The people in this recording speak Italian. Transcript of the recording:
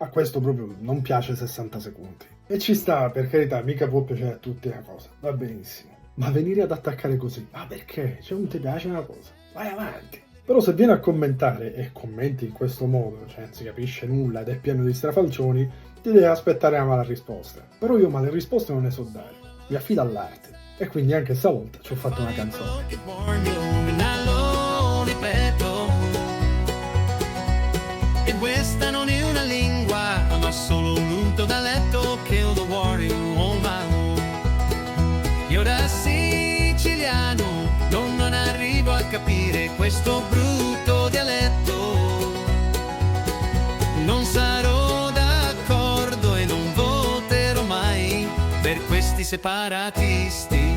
A questo proprio non piace 60 secondi. E ci sta, per carità, mica può piacere a tutti una cosa, va benissimo. Ma venire ad attaccare così, ma perché? Cioè non ti piace una cosa, vai avanti. Però se vieni a commentare e commenti in questo modo, cioè non si capisce nulla ed è pieno di strafalcioni, ti devi aspettare una mala risposta. Però io male risposte non ne so dare, mi affido all'arte. E quindi anche stavolta ci ho fatto una canzone. E questa non è una lingua, ma solo un unto da letto. Kill the warrior on my own. Io da siciliano non arrivo a capire questo brutto dialetto. Non sarò d'accordo e non voterò mai per questi separatisti.